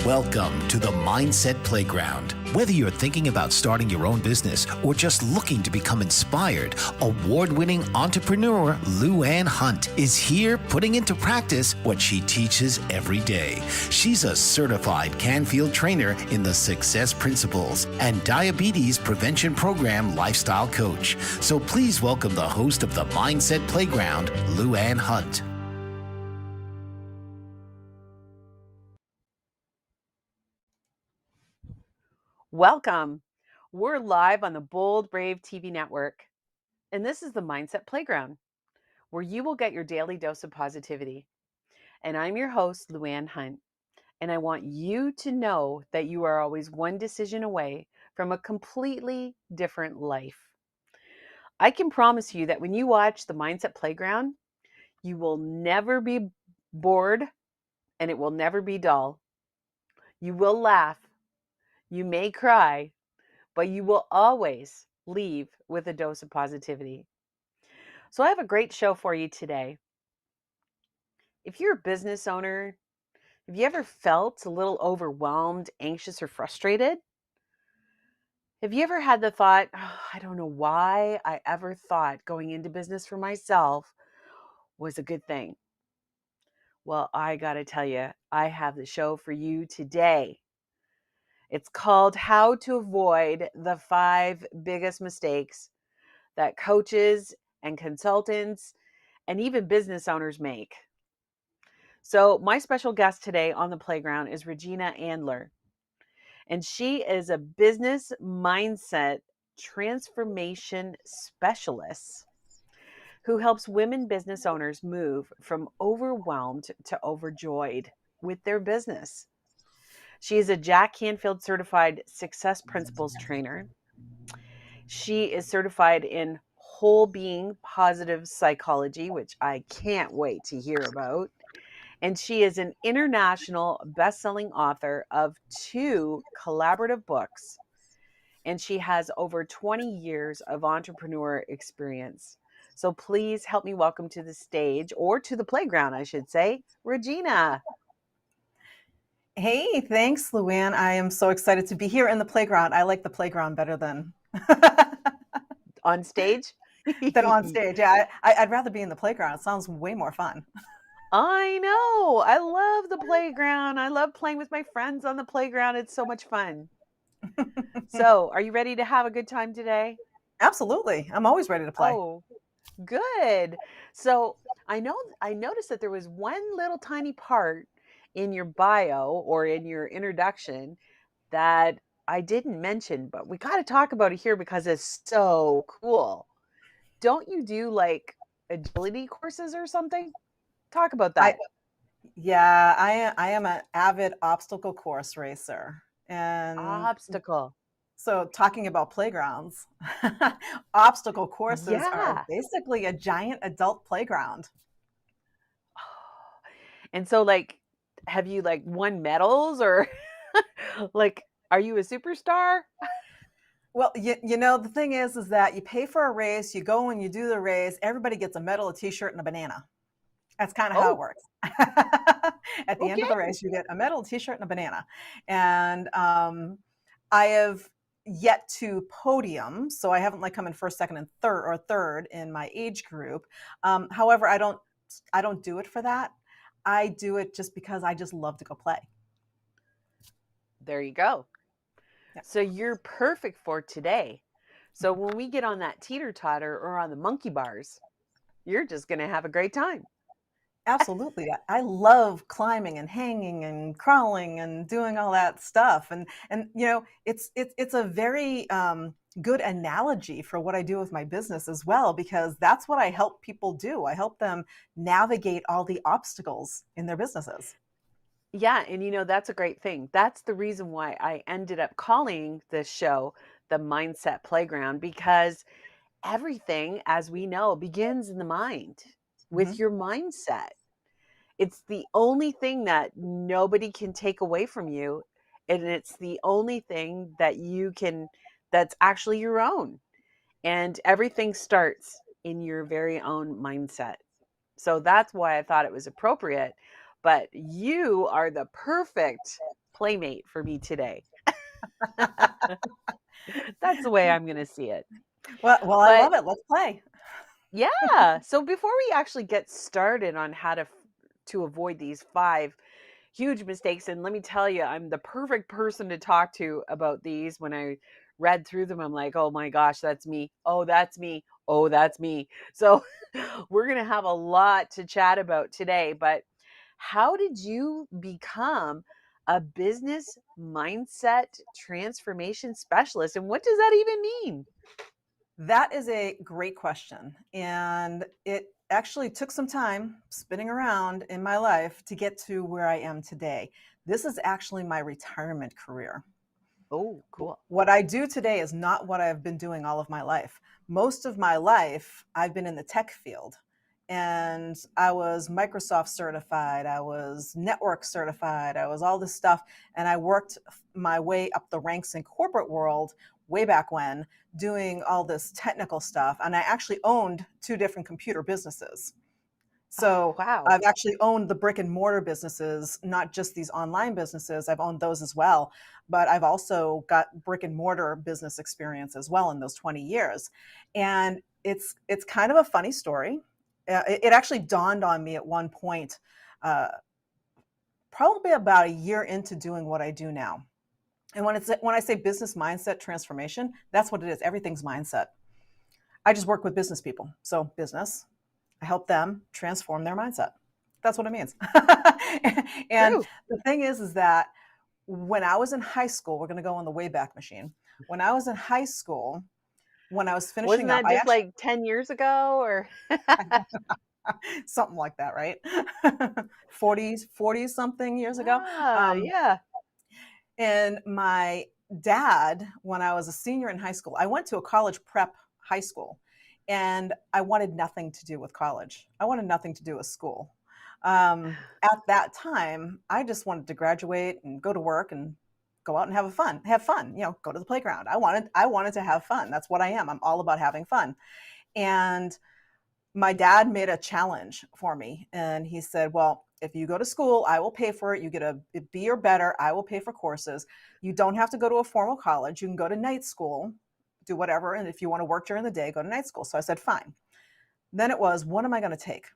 Welcome to the Mindset Playground. Whether you're thinking about starting your own business or just looking to become inspired, award-winning entrepreneur Lou Anne Hunt is here putting into practice what she teaches every day. She's a certified Canfield trainer in the Success Principles and Diabetes Prevention Program lifestyle coach. So please welcome the host of the Mindset Playground, Lou Anne Hunt. Welcome. We're live on the Bold Brave TV network, and this is the Mindset Playground, where you will get your daily dose of positivity. And I'm your host, Lou Anne Hunt, and I want you to know that you are always one decision away from a completely different life. I can promise you that when you watch the Mindset Playground, you will never be bored and it will never be dull. You will laugh, you may cry, but you will always leave with a dose of positivity. So I have a great show for you today. If you're a business owner, have you ever felt a little overwhelmed, anxious, or frustrated? Have you ever had the thought, I don't know why I ever thought going into business for myself was a good thing? Well, I got to tell you, I have the show for you today. It's called How to Avoid the 5 Biggest Mistakes that Coaches and Consultants and even business owners make. So my special guest today on the playground is Regina Andler, and she is a business mindset transformation specialist who helps women business owners move from overwhelmed to overjoyed with their business. She is a Jack Canfield certified Success Principles trainer. She is certified in whole being positive psychology, which I can't wait to hear about. And she is an international best-selling author of 2 collaborative books. And she has over 20 years of entrepreneur experience. So please help me welcome to the stage, or to the playground, I should say, Regina. Hey, thanks, Lou Anne. I am so excited to be here in the playground. I like the playground better than On stage? than on stage. Yeah, I'd rather be in the playground. It sounds way more fun. I know. I love the playground. I love playing with my friends on the playground. It's so much fun. So, are you ready to have a good time today? Absolutely. I'm always ready to play. Oh, good. So, I noticed that there was one little tiny part in your bio or in your introduction that I didn't mention, but we got to talk about it here because it's so cool. Don't you do like agility courses or something? Talk about I that. yeah, I am an avid obstacle course racer. And Obstacle. so talking about playgrounds, obstacle courses are Yeah. basically a giant adult playground. And so, like, have you like won medals or like, are you a superstar? Well, the thing is that you pay for a race, you go and you do the race, everybody gets a medal, a t-shirt, and a banana. That's kind of how it Oh, works. At the end okay. of the race, you get a medal, a t-shirt, and a banana. And I have yet to podium, so I haven't like come in first, second, and third in my age group. However, I don't do it for that. I do it just because I just love to go play. There you go. Yeah. So you're perfect for today. So when we get on that teeter totter or on the monkey bars, you're just going to have a great time. Absolutely. I love climbing and hanging and crawling and doing all that stuff. And it's a very good analogy for what I do with my business as well, because that's what I help people do. I help them navigate all the obstacles in their businesses. Yeah, and that's a great thing. That's the reason why I ended up calling this show the Mindset Playground, because everything, as we know, begins in the mind with Mhm. your mindset. It's the only thing that nobody can take away from you, and it's the only thing that that's actually your own. And everything starts in your very own mindset. So that's why I thought it was appropriate. But you are the perfect playmate for me today. That's the way I'm going to see it. Well, I But love it. Let's play. yeah, so before we actually get started on how to avoid these 5 huge mistakes, and let me tell you, I'm the perfect person to talk to about these. When I read through them, I'm like, "Oh my gosh, that's me. Oh, that's me. Oh, that's me." So, we're going to have a lot to chat about today, but how did you become a business mindset transformation specialist, and what does that even mean? That is a great question. And it actually took some time spinning around in my life to get to where I am today. This is actually my retirement career. Oh, cool. What I do today is not what I've been doing all of my life. Most of my life, I've been in the tech field. And I was Microsoft certified, I was network certified, I was all this stuff. And I worked my way up the ranks in corporate world way back when, doing all this technical stuff. And I actually owned 2 different computer businesses. Oh, So wow. I've actually owned the brick and mortar businesses, not just these online businesses. I've owned those as well. But I've also got brick and mortar business experience as well in those 20 years. And it's kind of a funny story. It actually dawned on me at one point, uh, probably about a year into doing what I do now. And when I say business mindset transformation, that's what it is. Everything's mindset. I just work with business people. So business, I help them transform their mindset. That's what it means. And True. the thing is that when I was in high school, we're going to go on the Wayback Machine. When I was in high school, when I was Wasn't finishing up, that I just actually like 10 years ago or something like that, right? 40 something years ago. Ah, Um, yeah. and my dad, when I was a senior in high school, I went to a college prep high school, and I wanted nothing to do with college. I wanted nothing to do with school. At that time, I just wanted to graduate and go to work and go out and have fun, go to the playground. I wanted to have fun. That's what I am. I'm all about having fun. And my dad made a challenge for me, and he said, well, if you go to school, I will pay for it. You get a B or better, I will pay for courses. You don't have to go to a formal college. You can go to night school, do whatever. And if you want to work during the day, go to night school. So I said, fine. Then it was, what am I going to take?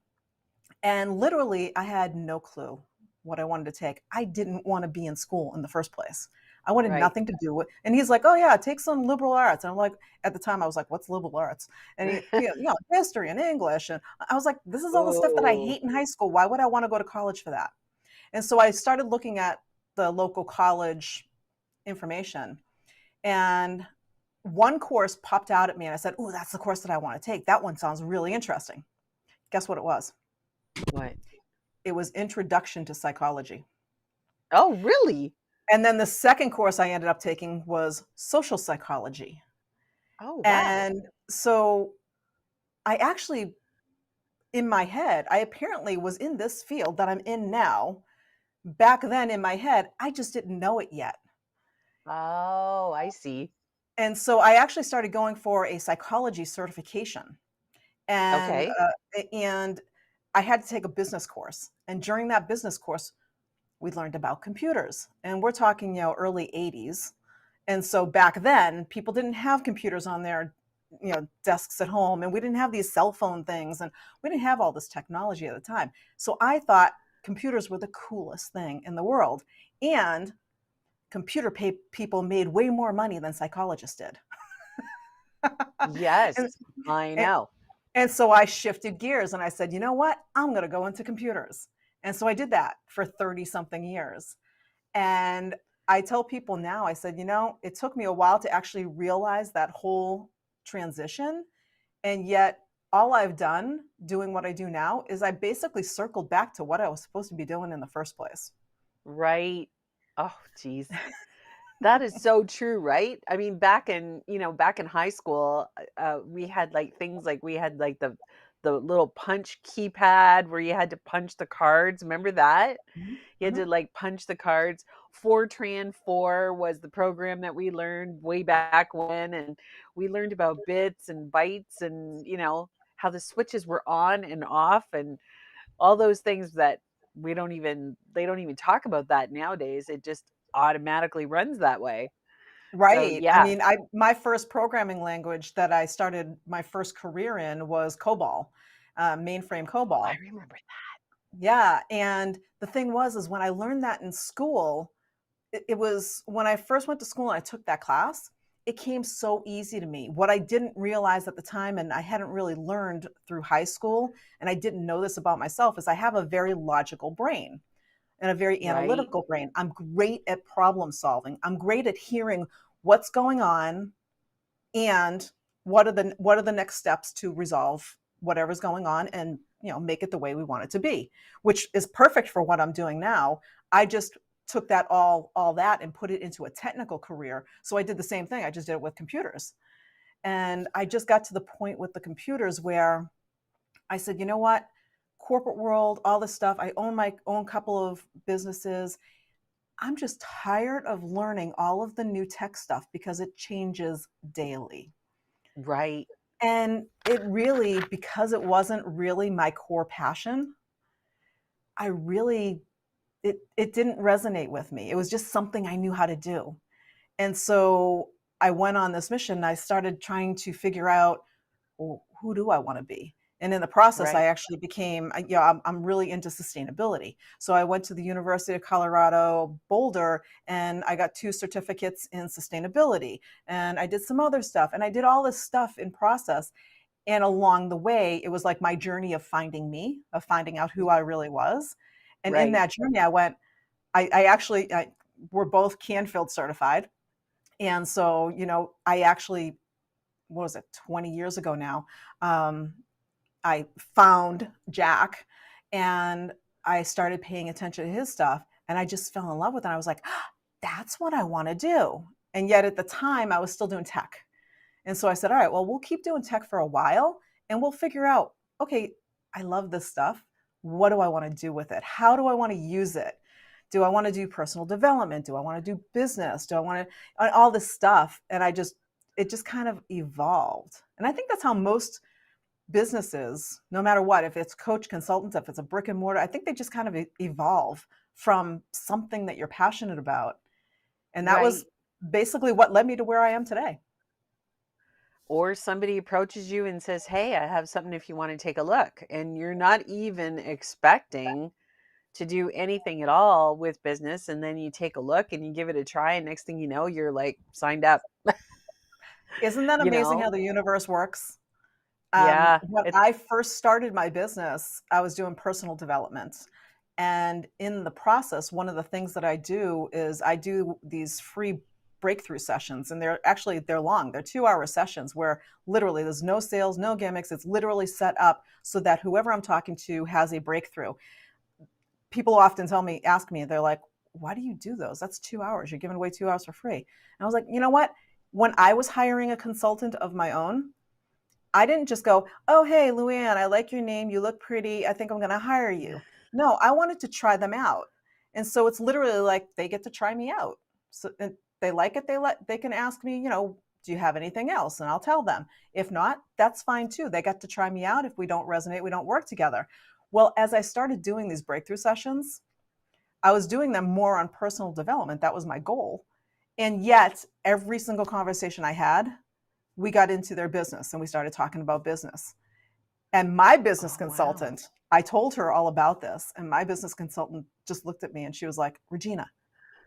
And literally, I had no clue what I wanted to take. I didn't want to be in school in the first place. I wanted Right. nothing to do with. And he's like, "Oh yeah, take some liberal arts." And I'm like, at the time, I was like, "What's liberal arts?" And history and English. And I was like, "This is all the stuff that I Oh, hate in high school. Why would I want to go to college for that?" And so I started looking at the local college information, and one course popped out at me, and I said, "Oh, that's the course that I want to take. That one sounds really interesting." Guess what it was? what? It was Introduction to Psychology. Oh, really? And then the second course I ended up taking was Social Psychology. Oh, wow. And so I actually, in my head, I apparently was in this field that I'm in now. Back then in my head, I just didn't know it yet. Oh, I see. And so I actually started going for a psychology certification. And Okay. and I had to take a business course. And during that business course, we learned about computers. And we're talking, early 80s. And so back then, people didn't have computers on their, desks at home, and we didn't have these cell phone things, and we didn't have all this technology at the time. So I thought computers were the coolest thing in the world, and people made way more money than psychologists did. Yes, and, I and know. and so I shifted gears and I said, you know what? I'm going to go into computers. And so I did that for 30 something years. And I tell people now, I said, it took me a while to actually realize that whole transition. And yet, all I've done doing what I do now is I basically circled back to what I was supposed to be doing in the first place. Right. Oh, geez. That is so true, right? I mean, back in high school, we had like things like we had like the little punch keypad where you had to punch the cards. Remember that? Mhm. You had to Mhm. like punch the cards. Fortran 4 was the program that we learned way back when, and we learned about bits and bytes and how the switches were on and off and all those things that we don't even they don't even talk about that nowadays. It just automatically runs that way. So Right. I yeah, mean, my first programming language that I started my first career in was COBOL, mainframe I COBOL. remember Yeah, and the thing was is when I learned that in school, it was when I first went to school and I took that class, it came so easy to me. What I didn't realize at the time, and I hadn't really learned through high school, and I didn't know this about myself, is I have a very logical brain and a very right, analytical brain. I'm great at problem solving. I'm great at hearing what's going on and what are the next steps to resolve whatever's going on and make it the way we want it to be, which is perfect for what I'm doing now. I just took that all that and put it into a technical career. So I did the same thing. I just did it with computers. And I just got to the point with the computers where I said, you know what? Corporate world, all this stuff. I own my own couple of businesses. I'm just tired of learning all of the new tech stuff because it changes daily. right, And it really, because it wasn't really my core passion, I really it didn't resonate with me. It was just something I knew how to do. And so I went on this mission. I started trying to figure out, well, who do I want to be? And in the process, I right, actually became, I'm really into sustainability. So I went to the University of Colorado Boulder and I got 2 certificates in sustainability. And I did some other stuff and I did all this stuff in process. And along the way, it was like my journey of finding me, of finding out who I really was. And in right. that journey, I actually, we're both Canfield certified. And so, I actually, what was it, 20 years ago now, um, I found Jack and I started paying attention to his stuff and I just fell in love with it. I was like, "Ah, that's what I want to do." And yet at the time, I was still doing tech. And so I said, all right, well, we'll keep doing tech for a while and we'll figure out, okay, I love this stuff. What do I want to do with it? How do I want to use it? Do I want to do personal development? Do I want to do business? Do I want to all this stuff? And it just kind of evolved. And I think that's how most businesses, no matter what, if it's coach consultants, if it's a brick and mortar, I think they just kind of evolve from something that you're passionate about. And that was Right. basically what led me to where I am today. Or somebody approaches you and says, "Hey, I have something if you want to take a look." And you're not even expecting to do anything at all with business. And then you take a look and you give it a try. And next thing you know, you're like signed up, Isn't that you amazing know? how the universe works? Yeah. When It's I first started my business, I was doing personal development. And in the process, one of the things that I do is I do these free breakthrough sessions. And they're long. They're 2-hour sessions where literally there's no sales, no gimmicks. It's literally set up so that whoever I'm talking to has a breakthrough. People often ask me, they're like, why do you do those? That's 2 hours. You're giving away 2 hours for free. And I was like, you know what? When I was hiring a consultant of my own, I didn't just go, "Oh, hey, Luann, I like your name. You look pretty. I think I'm going to hire you." No, I wanted to try them out. And so it's literally like they get to try me out. So and they like it, they can ask me, "Do you have anything else?" And I'll tell them. If not, that's fine too. They get to try me out. If we don't resonate, we don't work together. Well, as I started doing these breakthrough sessions, I was doing them more on personal development. That was my goal. And yet, every single conversation I had, we got into their business and we started talking about business. And my business oh wow. consultant, I told her all about this. And my business consultant just looked at me and she was like, "Regina,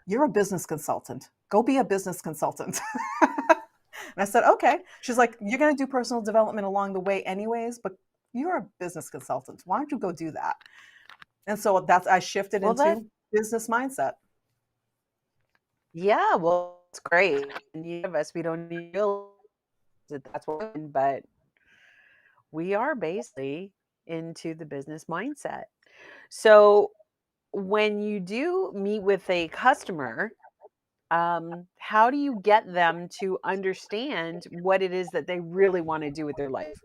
you're a business consultant. Go be a business consultant." And I said, "Okay." She's like, "You're going to do personal development along the way, anyways, but you're a business consultant. Why don't you go do that?" And so I shifted Well, that, into business mindset. yeah, well, it's great. And you of us, we don't even realize that that's what, but we are basically into the business mindset. So when you do meet with a customer, how do you get them to understand what it is that they really want to do with their life?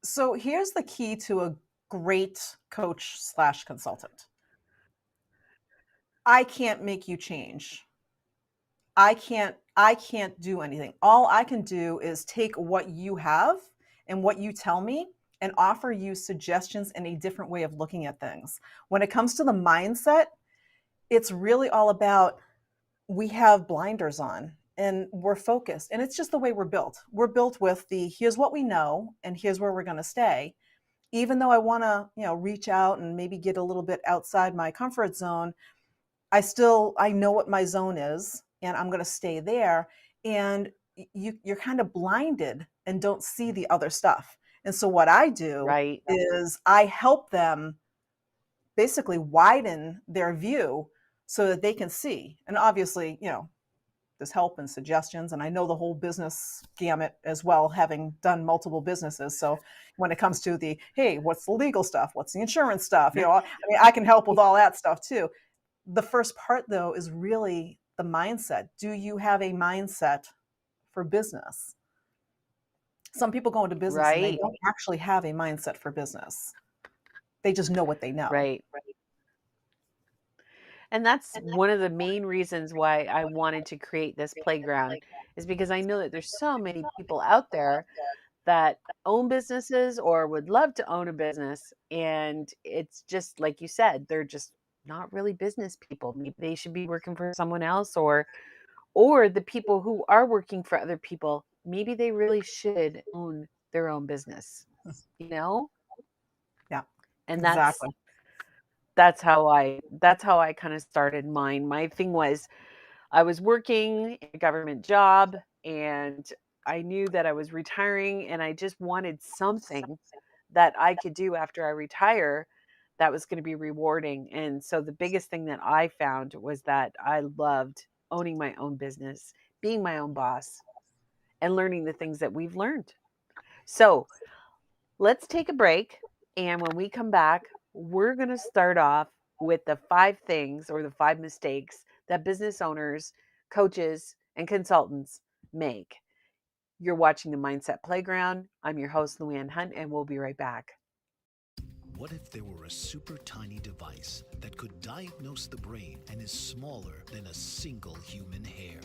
So here's the key to a great coach/consultant. I can't make you change. I can't do anything. All I can do is take what you have and what you tell me and offer you suggestions and a different way of looking at things. When it comes to the mindset, it's really all about, we have blinders on and we're focused, and it's just the way we're built. We're built with the, here's what we know and here's where we're going to stay. Even though I want to, reach out and maybe get a little bit outside my comfort zone, I know what my zone is and I'm going to stay there. And you're kind of blinded and don't see the other stuff. And so what I do Right. is I help them basically widen their view so that they can see. And obviously, there's help and suggestions. And I know the whole business gamut as well, having done multiple businesses. So when it comes to the, hey, what's the legal stuff? What's the insurance stuff? I mean, I can help with all that stuff too. The first part, though, is really the mindset. Do you have a mindset for business? Some people go into business and they Right. don't actually have a mindset for business. They just know what they know. Right. And that's one of the main reasons why I wanted to create this playground, is because I know that there's so many people out there that own businesses or would love to own a business. And it's just like you said, they're just not really business people. Maybe they should be working for someone else, or the people who are working for other people, maybe they really should own their own business, you know? Yeah, And exactly. that's how I kind of started mine. My thing was, I was working a government job and I knew that I was retiring and I just wanted something that I could do after I retire that was going to be rewarding. And so the biggest thing that I found was that I loved owning my own business, being my own boss, and learning the things that we've learned. So let's take a break. And when we come back, we're going to start off with the 5 things or the 5 mistakes that business owners, coaches, and consultants make. You're watching the Mindset Playground. I'm your host, Luann Hunt, and we'll be right back. What if there were a super tiny device that could diagnose the brain and is smaller than a single human hair?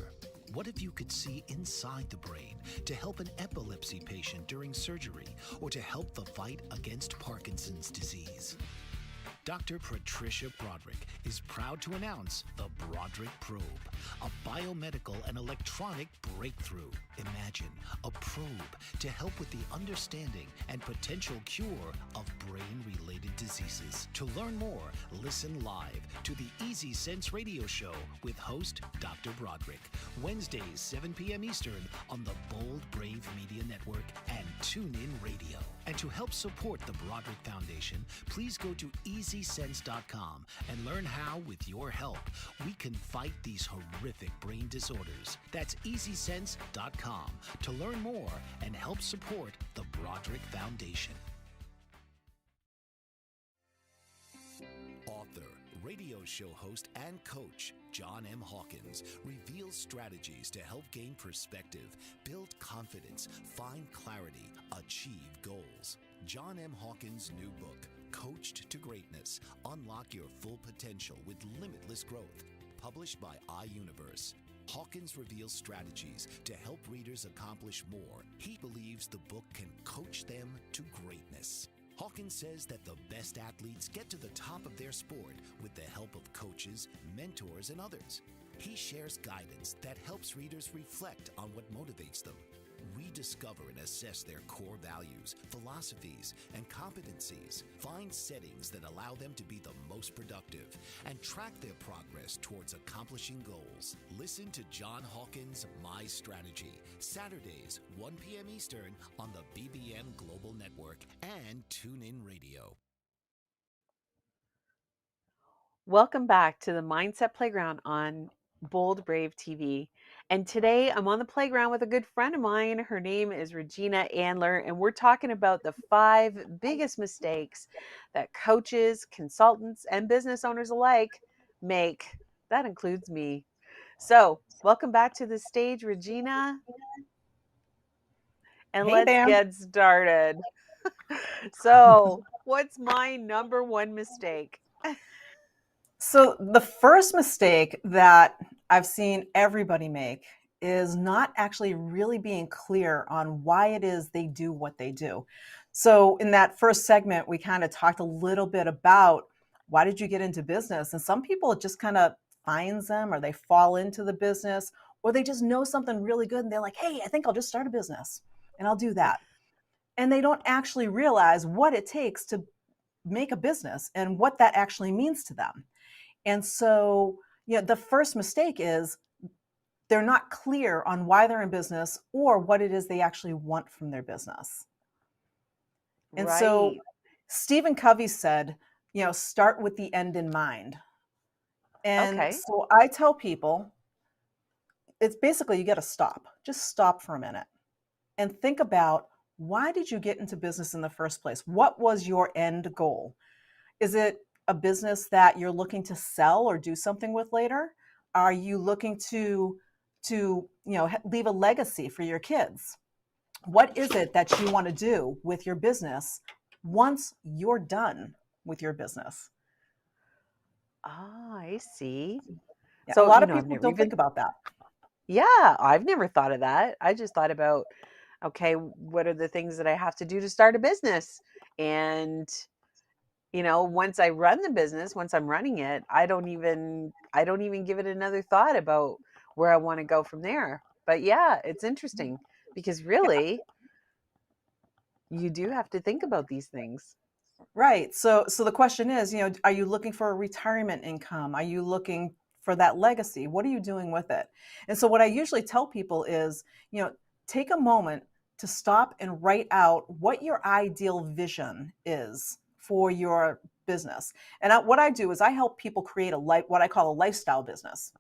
What if you could see inside the brain to help an epilepsy patient during surgery or to help the fight against Parkinson's disease? Dr. Patricia Broderick is proud to announce the Broderick Probe, a biomedical and electronic breakthrough. Imagine a probe to help with the understanding and potential cure of brain-related diseases. To learn more, listen live to the Easy Sense radio show with host Dr. Broderick, Wednesdays 7 p.m. Eastern on the Bold Brave Media Network and TuneIn Radio. And to help support the Broderick Foundation, please go to EasySense.com and learn how, with your help, we can fight these horrific brain disorders. That's EasySense.com to learn more and help support the Broderick Foundation. Author, radio show host, and coach John M. Hawkins reveals strategies to help gain perspective, build confidence, find clarity, achieve goals. John M. Hawkins' new book, Coached to Greatness: Unlock Your Full Potential with Limitless Growth, published by iUniverse. Hawkins reveals strategies to help readers accomplish more. He believes the book can coach them to greatness. Hawkins says that the best athletes get to the top of their sport with the help of coaches, mentors, and others. He shares guidance that helps readers reflect on what motivates them, rediscover and assess their core values, philosophies, and competencies, find settings that allow them to be the most productive, and track their progress towards accomplishing goals. Listen to John Hawkins' My Strategy, Saturdays, 1 p.m. Eastern on the BBM Global Network and TuneIn Radio. Welcome back to the Mindset Playground on Bold Brave TV. And today I'm on the playground with a good friend of mine. Her name is Regina Andler, and we're talking about the 5 biggest mistakes that coaches, consultants, and business owners alike make. That includes me. So, welcome back to the stage, Regina. And Hey let's there. get started. So, what's my number 1 mistake? So the first mistake that I've seen everybody make is not actually really being clear on why it is they do what they do. So in that first segment, we kind of talked a little bit about why did you get into business? And some people, it just kind of finds them, or they fall into the business, or they just know something really good and they're like, hey, I think I'll just start a business and I'll do that. And they don't actually realize what it takes to make a business and what that actually means to them. And so, the first mistake is they're not clear on why they're in business or what it is they actually want from their business. And so Right. Stephen Covey said, start with the end in mind. And Okay. so I tell people, it's basically you got to stop. Just stop for a minute and think about, why did you get into business in the first place? What was your end goal? Is it a business that you're looking to sell or do something with later? Are you looking to leave a legacy for your kids? What is it that you want to do with your business once you're done with your business? Ah, I see. Yeah, a So, lot of I've people never don't think even, about that. yeah, I've never thought of that. I just thought about, okay, what are the things that I have to do to start a business? And, once I run the business, once I'm running it, I don't even give it another thought about where I want to go from there. But yeah, it's interesting because really you do have to think about these things. Right. So the question is, are you looking for a retirement income? Are you looking for that legacy? What are you doing with it? And so what I usually tell people is, take a moment to stop and write out what your ideal vision is for your business. And what I do is I help people create what I call a lifestyle business.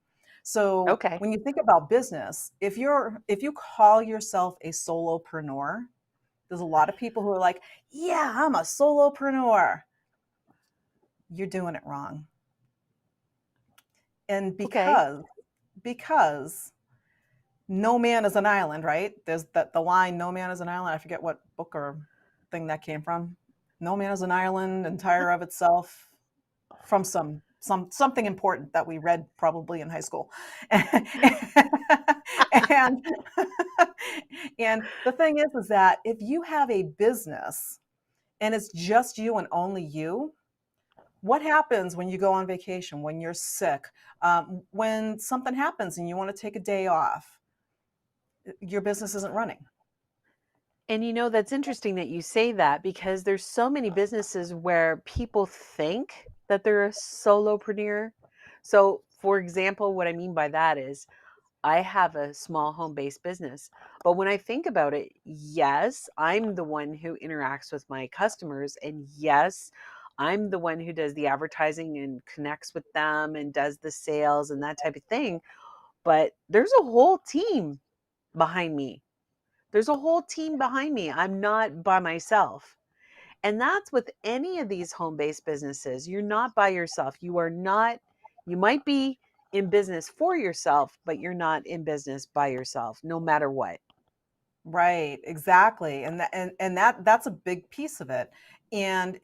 So Okay. when you think about business, if you call yourself a solopreneur, there's a lot of people who are like, yeah, I'm a solopreneur. You're doing it wrong. And Okay. because no man is an island, right? There's the line, no man is an island. I forget what book or thing that came from. No man is an island, entire of itself, from something important that we read probably in high school. and and the thing is that if you have a business and it's just you and only you, what happens when you go on vacation, when you're sick, when something happens and you want to take a day off? Your business isn't running. And that's interesting that you say that because there's so many businesses where people think that they're a solopreneur. So, for example, what I mean by that is I have a small home based business. But when I think about it, yes, I'm the one who interacts with my customers. And yes, I'm the one who does the advertising and connects with them and does the sales and that type of thing. But there's a whole team behind me. There's a whole team behind me. I'm not by myself. And that's with any of these home based businesses. You're not by yourself. You are not, you might be in business for yourself, but you're not in business by yourself, no matter what. Right, exactly. And that's a big piece of it. And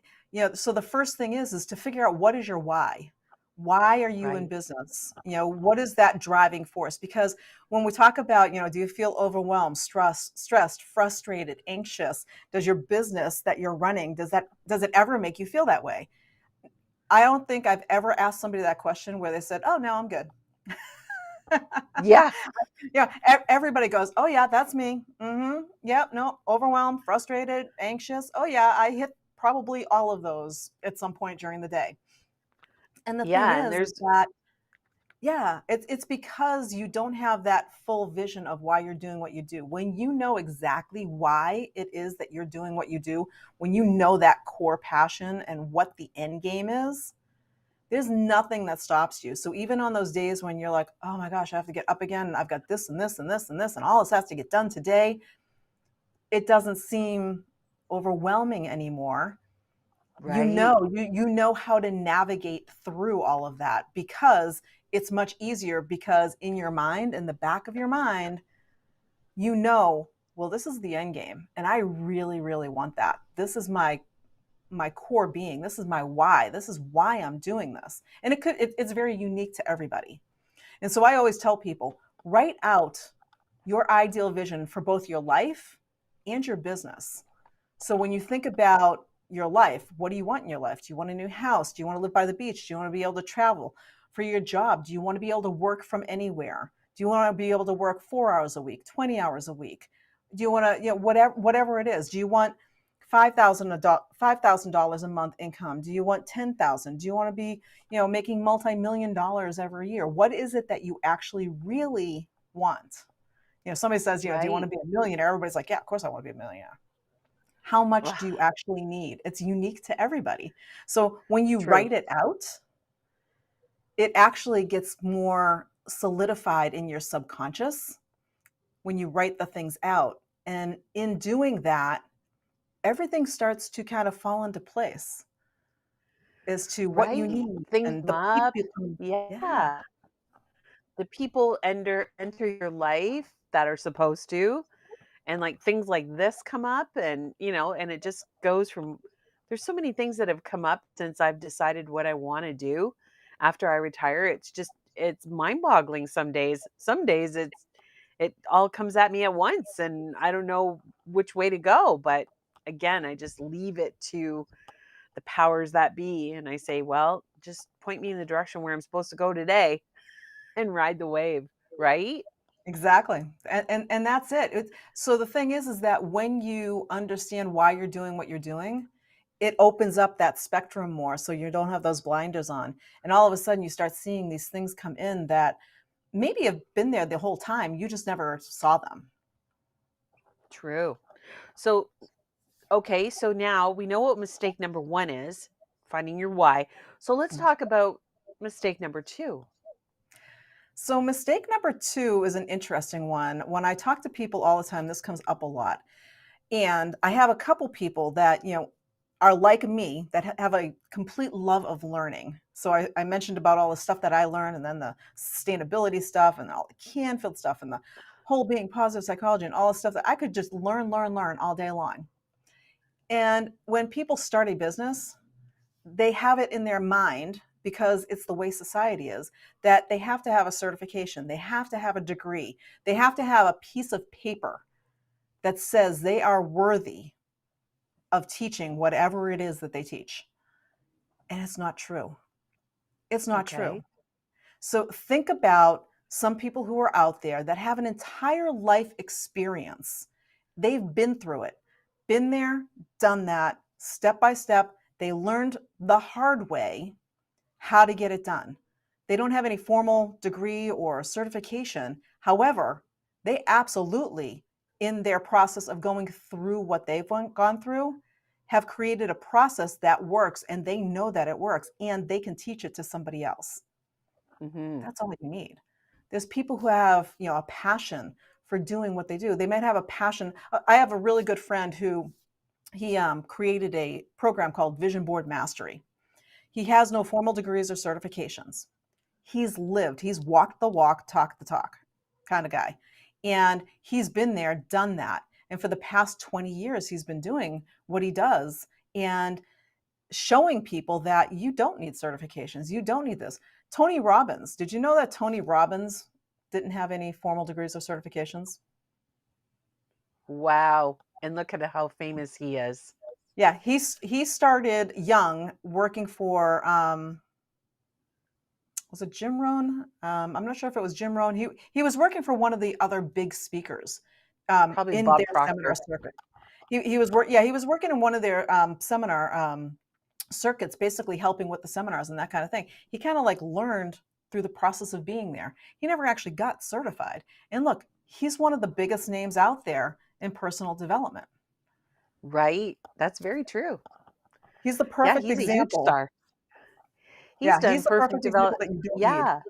so the first thing is to figure out, what is your why? Why are you in Right. business? What is that driving force? Because when we talk about, do you feel overwhelmed, stressed, frustrated, anxious? Does your business that you're running, does it ever make you feel that way? I don't think I've ever asked somebody that question where they said, "Oh, no, I'm good." Yeah. Yeah, everybody goes, "Oh yeah, that's me. Yep, no, overwhelmed, frustrated, anxious. Oh yeah, I hit probably all of those at some point during the day." And the thing Yeah. And is there's, that, yeah, it's because you don't have that full vision of why you're doing what you do. When you know exactly why it is that you're doing what you do, when you know that core passion and what the end game is, there's nothing that stops you. So even on those days when you're like, oh my gosh, I have to get up again, and I've got this and this and this and this, and all this has to get done today, it doesn't seem overwhelming anymore. right. You know how to navigate through all of that, because it's much easier, because in your mind, in the back of your mind, well, this is the end game, and I really, really want that. This is my core being. This is my why. This is why I'm doing this. And it's very unique to everybody. And so I always tell people, write out your ideal vision for both your life and your business. So when you think about your life. What do you want in your life? Do you want a new house? Do you want to live by the beach? Do you want to be able to travel? For your job, do you want to be able to work from anywhere? Do you want to be able to work 4 hours a week, 20 hours a week? Do you want to, whatever it is? Do you want $5,000 a month income? Do you want 10,000? Do you want to be, making multi-million dollars every year? What is it that you actually really want? Somebody says, do you want to Right. be a millionaire? Everybody's like, yeah, of course I want to be a millionaire. How much do you Ugh, actually need? It's unique to everybody. So when you true. write it out, it actually gets more solidified in your subconscious when you write the things out. And in doing that, everything starts to kind of fall into place as to what you Right. need Things and come the people up. you come. Yeah, Yeah. The people enter your life that are supposed to, and like things like this come up, and and it just goes from, there's so many things that have come up since I've decided what I want to do after I retire. It's mind-boggling some days. Some days it all comes at me at once and I don't know which way to go, but again, I just leave it to the powers that be and I say, well, just point me in the direction where I'm supposed to go today and ride the wave, right? exactly. And that's it. So the thing is that when you understand why you're doing what you're doing, it opens up that spectrum more so you don't have those blinders on. And all of a sudden you start seeing these things come in that maybe have been there the whole time. You just never saw them. True. So, okay, so now we know what mistake number 1 is, finding your why. So let's talk about mistake number 2. So, mistake number two is an interesting one. When I talk to people all the time, this comes up a lot. And I have a couple people that, are like me that have a complete love of learning. So, I mentioned about all the stuff that I learned and then the sustainability stuff and all the Canfield stuff and the whole being positive psychology and all the stuff that I could just learn all day long. And when people start a business, they have it in their mind because it's the way society is that they have to have a certification, they have to have a degree, they have to have a piece of paper that says they are worthy of teaching whatever it is that they teach. And it's not true. It's not true. Okay. So think about some people who are out there that have an entire life experience. They've been through it, been there, done that, step by step. They learned the hard way how to get it done. They don't have any formal degree or certification. However, they absolutely, in their process of going through what they've gone through, have created a process that works and they know that it works and they can teach it to somebody else. Mhm. That's all you need. There's people who have, a passion for doing what they do. They might have a passion. I have a really good friend who he created a program called Vision Board Mastery. He has no formal degrees or certifications. He's walked the walk, talked the talk kind of guy. And he's been there, done that. And for the past 20 years, he's been doing what he does and showing people that you don't need certifications. You don't need this. Tony Robbins, did you know that Tony Robbins didn't have any formal degrees or certifications? Wow. And look at how famous he is. Yeah, he started young working for was it Jim Rohn? I'm not sure if it was Jim Rohn. He was working for one of the other big speakers Probably in Bob their seminar Proctor. circuit. He was working in one of their seminar circuits, basically helping with the seminars and that kind of thing. He kind of like learned through the process of being there. He never actually got certified. And look, he's one of the biggest names out there in personal development. Right? That's very true. He's the Yeah, perfect he's a huge example. star. He's Yeah, done he's the personal perfect example develop that you don't need. Yeah.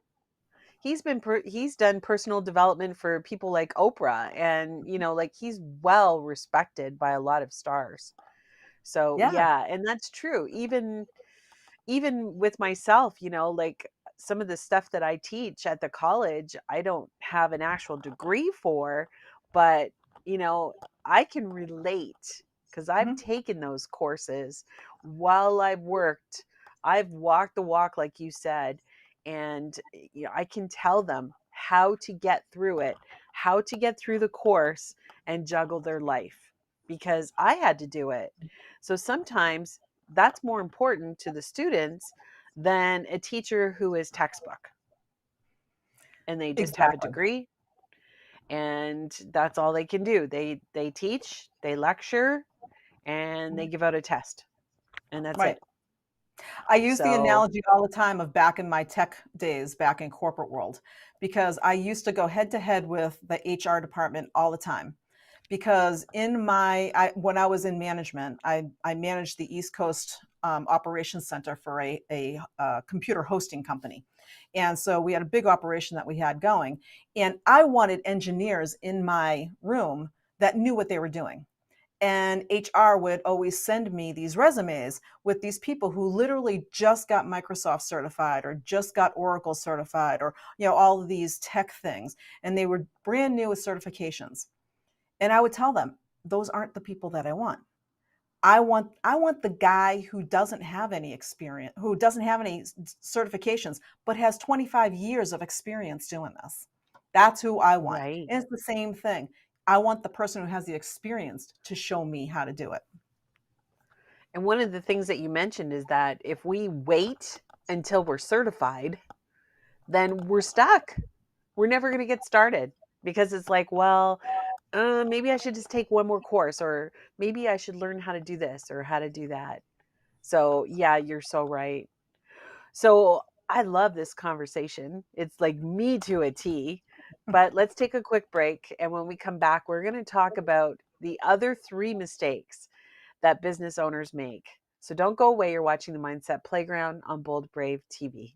He's done personal development for people like Oprah and like he's well respected by a lot of stars. So, Yeah. yeah, and that's true. Even with myself, like some of the stuff that I teach at the college, I don't have an actual degree for, but you know, I can relate because I've Mhm. taken those courses while I've worked. I've walked the walk, like you said, and I can tell them how to get through it, how to get through the course and juggle their life. because I had to do it. So sometimes that's more important to the students than a teacher who is textbook and they just have a Exactly. degree and that's all they can do. They teach, they lecture, and they give out a test, and that's Right. it. I use the So, analogy all the time of back in my tech days, back in corporate world, because I used to go head to head with the HR department all the time. Because when I was in management, I managed the East Coast operations center for a computer hosting company. And so we had a big operation that we had going. And I wanted engineers in my room that knew what they were doing. And HR would always send me these resumes with these people who literally just got Microsoft certified or just got Oracle certified or all of these tech things, and they were brand new with certifications. And I would tell them, those aren't the people that I want. I want the guy who doesn't have any experience, who doesn't have any certifications, but has 25 years of experience doing this. That's who I want. right. And it's the same thing. I want the person who has the experience to show me how to do it. And one of the things that you mentioned is that if we wait until we're certified, then we're stuck. We're never going to get started because it's like, well, maybe I should just take one more course, or maybe I should learn how to do this or how to do that. So, yeah, you're so right. So, I love this conversation. It's like me to a T. But let's take a quick break. And when we come back, we're going to talk about the other three mistakes that business owners make. So don't go away. You're watching the Mindset Playground on Bold Brave TV.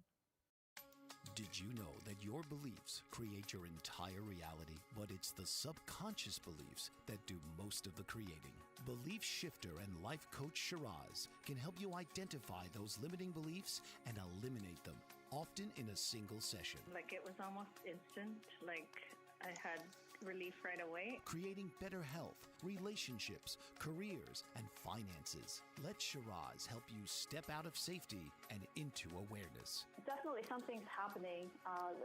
Did you know that your beliefs create your entire reality, but it's the subconscious beliefs that do most of the creating? Belief shifter and life coach Shiraz can help you identify those limiting beliefs and eliminate them, often in a single session. Like it was almost instant, like I had relief right away. Creating better health, relationships, careers, and finances. Let Shiraz help you step out of safety and into awareness. Definitely something's happening.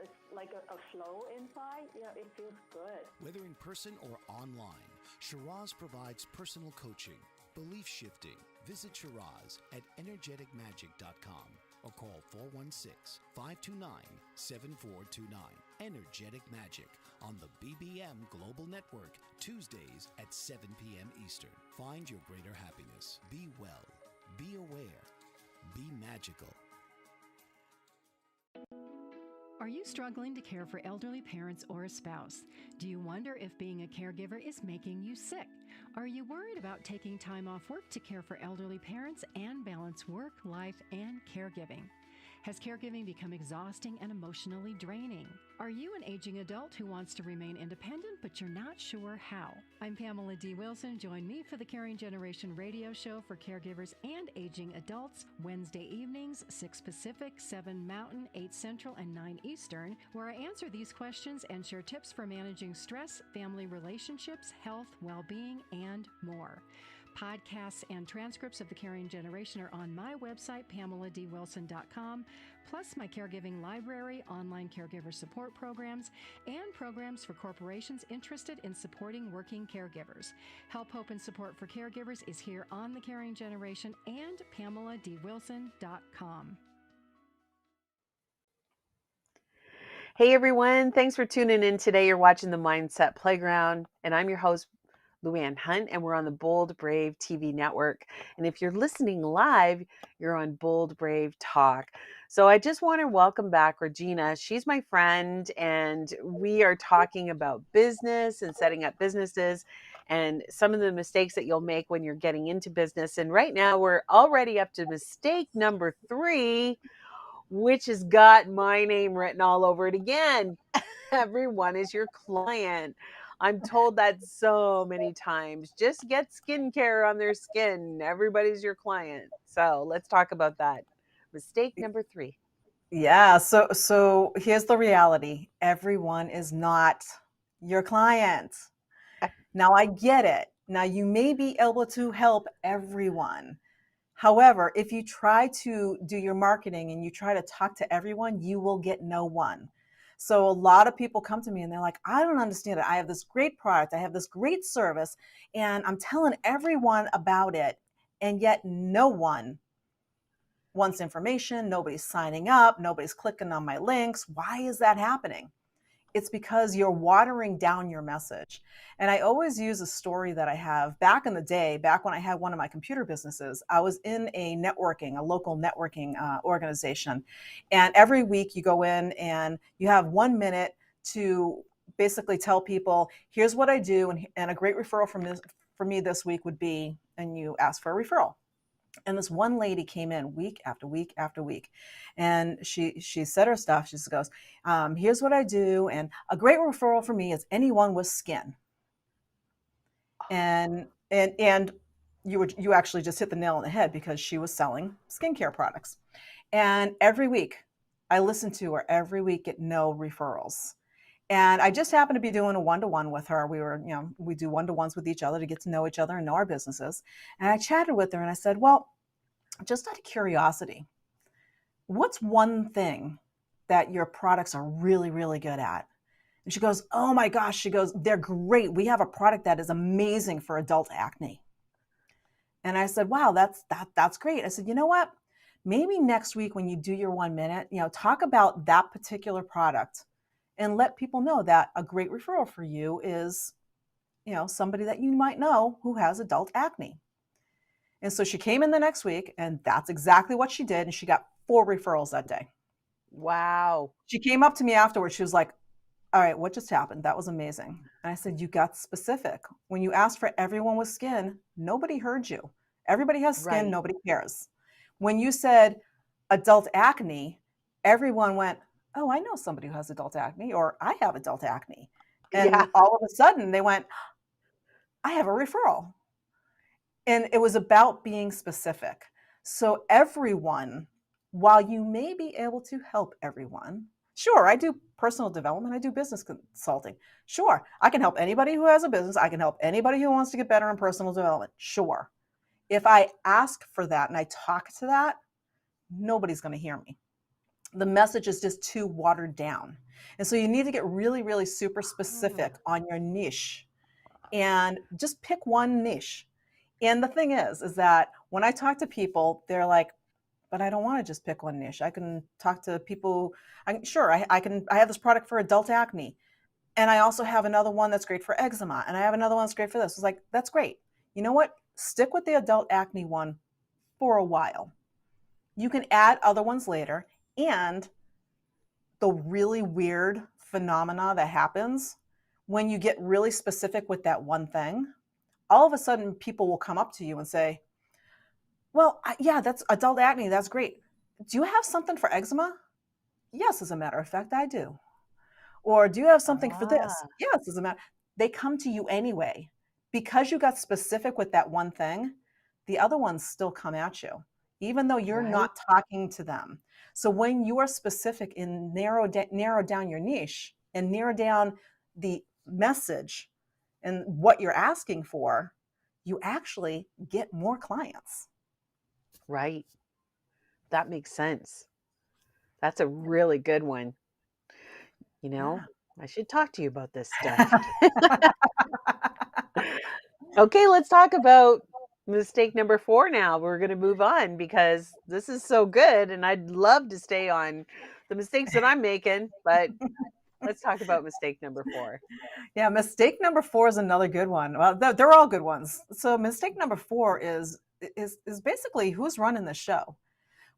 It's like a flow inside. It feels good. Whether in person or online, Shiraz provides personal coaching, belief shifting. Visit Shiraz at energeticmagic.com or call 416-529-7429. Energetic Magic on the BBM Global Network, Tuesdays at 7 p.m. Eastern. Find your greater happiness. Be well. Be aware. Be magical. Are you struggling to care for elderly parents or a spouse? Do you wonder if being a caregiver is making you sick? Are you worried about taking time off work to care for elderly parents and balance work, life, and caregiving? Has caregiving become exhausting and emotionally draining? Are you an aging adult who wants to remain independent, but you're not sure how? I'm Pamela D. Wilson. Join me for the Caring Generation radio show for caregivers and aging adults, Wednesday evenings, 6 Pacific, 7 Mountain, 8 Central, and 9 Eastern, where I answer these questions and share tips for managing stress, family relationships, health, well-being, and more. Podcasts and transcripts of The Caring Generation are on my website, PamelaDWilson.com, plus my caregiving library, online caregiver support programs, and programs for corporations interested in supporting working caregivers. Help, hope, and support for caregivers is here on The Caring Generation and PamelaDWilson.com. Hey, everyone. Thanks for tuning in today. You're watching the Mindset Playground, and I'm your host, Luann Hunt, and we're on the Bold Brave TV network. And if you're listening live, you're on Bold Brave Talk. So I just want to welcome back Regina. She's my friend, and we are talking about business and setting up businesses and some of the mistakes that you'll make when you're getting into business. And right now, we're already up to mistake number 3, which has got my name written all over it again. Everyone is your client. I'm told that so many times. Just get skincare on their skin. Everybody's your client. So let's talk about that. Mistake number 3. Yeah, so here's the reality. Everyone is not your client. Now I get it. Now you may be able to help everyone. However, if you try to do your marketing and you try to talk to everyone, you will get no one. So a lot of people come to me and they're like, I don't understand it. I have this great product, I have this great service, and I'm telling everyone about it. And yet no one wants information. Nobody's signing up. Nobody's clicking on my links. Why is that happening? It's because you're watering down your message. And I always use a story that I have back in the day, back when I had one of my computer businesses. I was in a local networking organization. And every week you go in and you have 1 minute to basically tell people, here's what I do. And a great referral for me this week would be, and you ask for a referral. And this one lady came in week after week after week, and she said her stuff. She just goes, "Here's what I do, and a great referral for me is anyone with skin." And you actually just hit the nail on the head, because she was selling skincare products. And every week, I listened to her every week, get no referrals. And I just happened to be doing a one-to-one with her. We do one-to-ones with each other to get to know each other and know our businesses. And I chatted with her and I said, well, just out of curiosity, what's one thing that your products are really, really good at? And she goes, oh my gosh, she goes, they're great. We have a product that is amazing for adult acne. And I said, wow, that's great. I said, you know what? Maybe next week when you do your 1 minute, talk about that particular product and let people know that a great referral for you is, somebody that you might know who has adult acne. And so she came in the next week, and that's exactly what she did. And she got 4 referrals that day. Wow. She came up to me afterwards. She was like, all right, what just happened? That was amazing. And I said, you got specific. When you asked for everyone with skin, nobody heard you. Everybody has skin. Right. Nobody cares. When you said adult acne, everyone went, oh, I know somebody who has adult acne, or I have adult acne. And Yeah. all of a sudden they went, I have a referral. And it was about being specific. So everyone, while you may be able to help everyone, sure, I do personal development, I do business consulting. Sure, I can help anybody who has a business. I can help anybody who wants to get better in personal development. Sure. If I ask for that and I talk to that, nobody's going to hear me. The message is just too watered down. And so you need to get really, really super specific on your niche, and just pick one niche. And the thing is that when I talk to people, they're like, but I don't want to just pick one niche. I can talk to people. I have this product for adult acne. And I also have another one that's great for eczema. And I have another one that's great for this. It's like, that's great. You know what? Stick with the adult acne one for a while. You can add other ones later. And the really weird phenomena that happens when you get really specific with that one thing, all of a sudden people will come up to you and say, well, yeah, that's adult acne. That's great. Do you have something for eczema? Yes, as a matter of fact, I do. Or do you have something for this? Yes, as a matter. They come to you anyway. Because you got specific with that one thing, the other ones still come at you, even though you're not talking to them. So when you are specific and narrow down your niche and narrow down the message and what you're asking for, you actually get more clients. Right. That makes sense. That's a really good one. I should talk to you about this stuff. Okay, let's talk about mistake number 4 now. We're going to move on because this is so good, and I'd love to stay on the mistakes that I'm making, but let's talk about mistake number 4. Yeah, mistake number 4 is another good one. Well, they're all good ones. So mistake number 4 is basically who's running the show.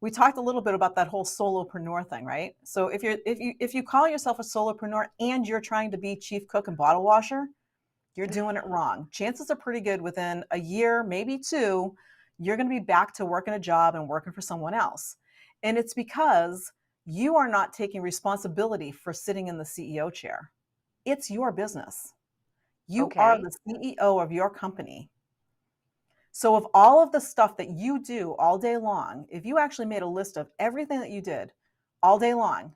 We talked a little bit about that whole solopreneur thing, right? So if you call yourself a solopreneur and you're trying to be chief cook and bottle washer, you're doing it wrong. Chances are pretty good within a year, maybe 2, you're going to be back to working a job and working for someone else. And it's because you are not taking responsibility for sitting in the CEO chair. It's your business. You are the CEO of your company. So of all of the stuff that you do all day long, if you actually made a list of everything that you did all day long,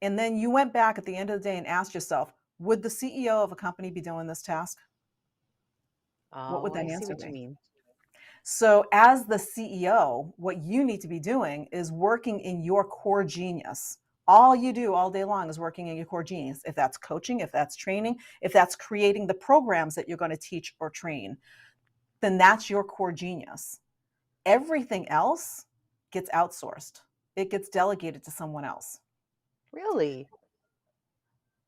and then you went back at the end of the day and asked yourself, would the CEO of a company be doing this task? What would that answer be? You mean. So as the CEO, what you need to be doing is working in your core genius all you do all day long is working in your core genius. If that's coaching, if that's training, if that's creating the programs that you're going to teach or train, then that's your core genius. Everything else gets outsourced. It gets delegated to someone else. Really?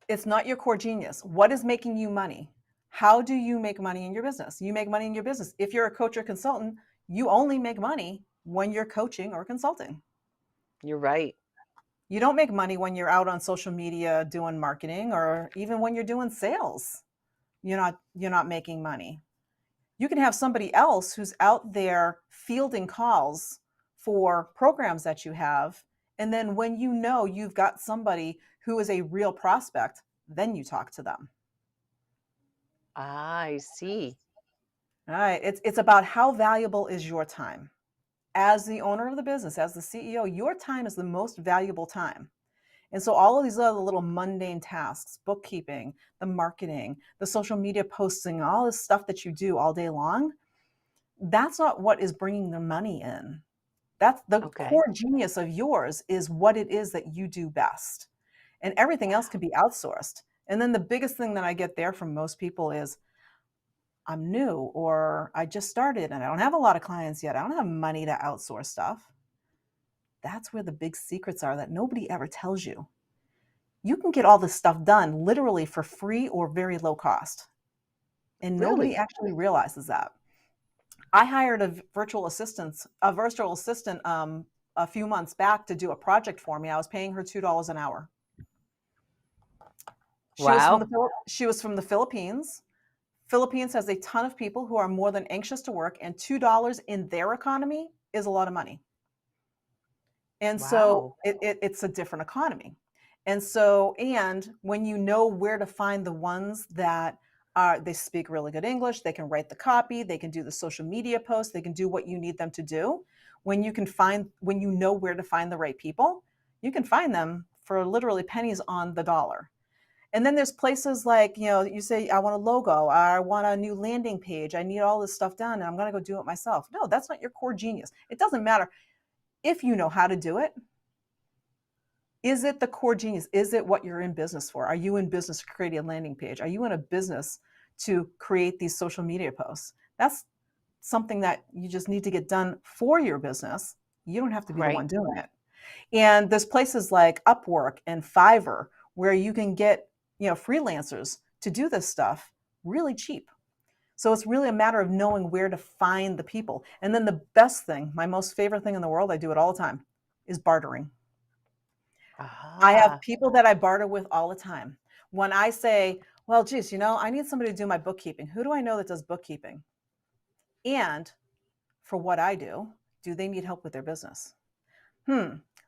It's not your core genius. What is making you money? How do you make money in your business? You make money in your business. If you're a coach or consultant, you only make money when you're coaching or consulting. You're right. You don't make money when you're out on social media doing marketing, or even when you're doing sales. You're not making money. You can have somebody else who's out there fielding calls for programs that you have. And then when you know you've got somebody who is a real prospect, then you talk to them. I see. All right. It's about how valuable is your time. As the owner of the business, as the CEO, your time is the most valuable time. And so all of these other little mundane tasks, bookkeeping, the marketing, the social media posting, all this stuff that you do all day long, that's not what is bringing the money in. That's the Okay. core genius of yours, is what it is that you do best. And everything else can be outsourced. And then the biggest thing that I get there from most people is, I'm new, or I just started and I don't have a lot of clients yet. I don't have money to outsource stuff. That's where the big secrets are that nobody ever tells you. You can get all this stuff done literally for free or very low cost. And nobody Really? actually realizes that. I hired a virtual assistant a few months back to do a project for me. I was paying her $2 an hour. Wow. She was from the Philippines. Philippines has a ton of people who are more than anxious to work, and $2 in their economy is a lot of money. And so Wow. it's a different economy. And when you know where to find the ones that they speak really good English, they can write the copy, they can do the social media posts, they can do what you need them to do. When you know where to find the right people, you can find them for literally pennies on the dollar. And then there's places like, you say, I want a logo, I want a new landing page, I need all this stuff done, and I'm going to go do it myself. No, that's not your core genius. It doesn't matter if you know how to do it. Is it the core genius? Is it what you're in business for? Are you in business to create a landing page? Are you in a business to create these social media posts? That's something that you just need to get done for your business. You don't have to be the Right. one doing it. And there's places like Upwork and Fiverr where you can get freelancers to do this stuff really cheap. So it's really a matter of knowing where to find the people. And then the best thing, my most favorite thing in the world, I do it all the time, is bartering. I have Ah, people that I barter with all the time. When I say, well, geez, I need somebody to do my bookkeeping. Who do I know that does bookkeeping? And for what I do they need help with their business?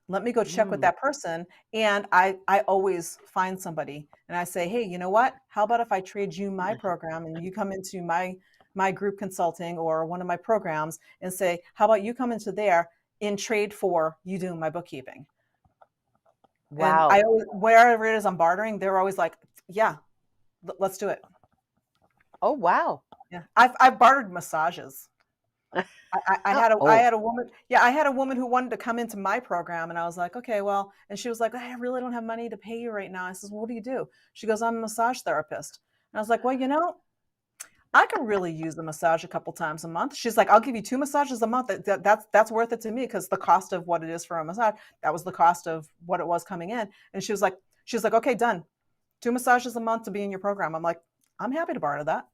Let me go check with mm, that person. And I always find somebody and I say, hey, you know what? How about if I trade you my program and you come into my group consulting or one of my programs, and say, how about you come into there in trade for you doing my bookkeeping? And wow. wherever it is I'm bartering, they're always like, yeah, let's do it. Oh, wow. Yeah. I've bartered massages. I had Oh, a woman. Yeah, I had a woman who wanted to come into my program, and I was like, okay, well, and she was like, I really don't have money to pay you right now. I says, well, what do you do? She goes, I'm a massage therapist. And I was like, well, I could really use a massage a couple times a month. She's like, I'll give you 2 massages a month. That's worth it to me, because the cost of what it is for a massage, that was the cost of what it was coming in. And she was like, okay, done. 2 massages a month to be in your program. I'm like, I'm happy to barter that.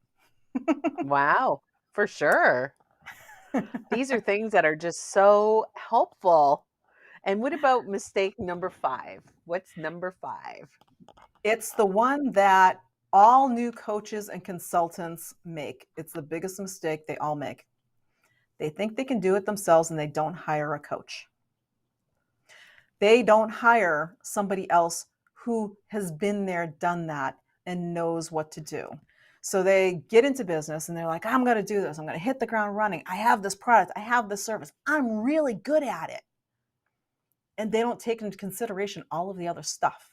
wow. For sure. These are things that are just so helpful. And what about mistake number 5? What's number 5? It's the one that all new coaches and consultants make. It's the biggest mistake they all make. They think they can do it themselves, and they don't hire a coach. They don't hire somebody else who has been there, done that, and knows what to do. So they get into business and they're like, I'm going to do this. I'm going to hit the ground running. I have this product. I have this service. I'm really good at it. And they don't take into consideration all of the other stuff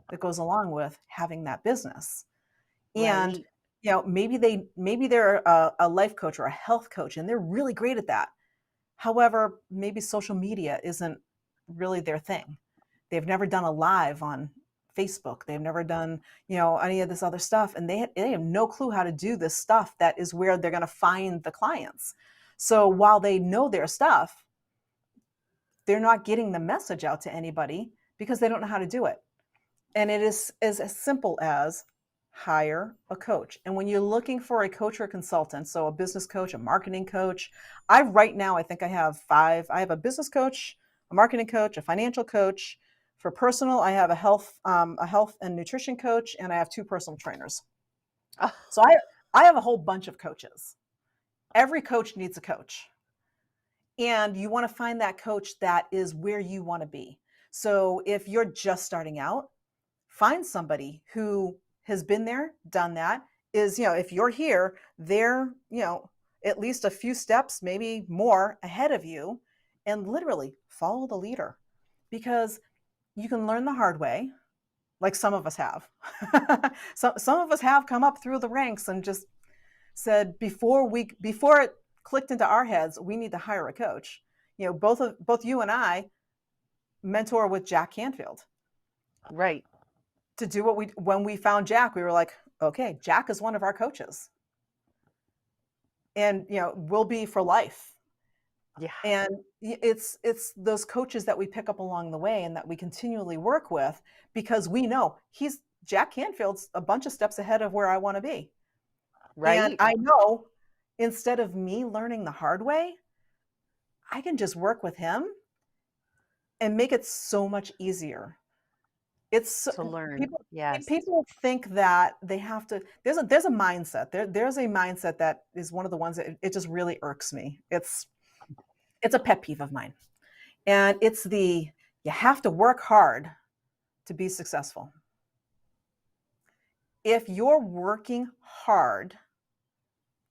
that goes along with having that business. And Right. maybe they're a life coach or a health coach, and they're really great at that. However, maybe social media isn't really their thing. They've never done a live on Facebook. They've never done, any of this other stuff. And they have no clue how to do this stuff that is where they're going to find the clients. So while they know their stuff, they're not getting the message out to anybody because they don't know how to do it. And it is as simple as hire a coach. And when you're looking for a coach or a consultant, so a business coach, a marketing coach, right now, I think I have 5. I have a business coach, a marketing coach, a financial coach. For personal, I have a health and nutrition coach, and I have 2 personal trainers. Oh. So I have a whole bunch of coaches. Every coach needs a coach. And you want to find that coach that is where you want to be. So if you're just starting out, find somebody who has been there, done that, is, if you're here, they're, at least a few steps, maybe more ahead of you, and literally follow the leader, because you can learn the hard way, like some of us have. Some of us have come up through the ranks and just said, before it clicked into our heads, we need to hire a coach. Both you and I mentor with Jack Canfield. Right. To do when we found Jack, we were like, okay, Jack is one of our coaches. And, will be for life. Yeah. And it's those coaches that we pick up along the way and that we continually work with, because we know Jack Canfield's a bunch of steps ahead of where I want to be. Right. And I know, instead of me learning the hard way, I can just work with him and make it so much easier. It's to learn. People think that they have to. There's a mindset. There's a mindset that is one of the ones that it just really irks me. It's a pet peeve of mine, and it's you have to work hard to be successful. If you're working hard,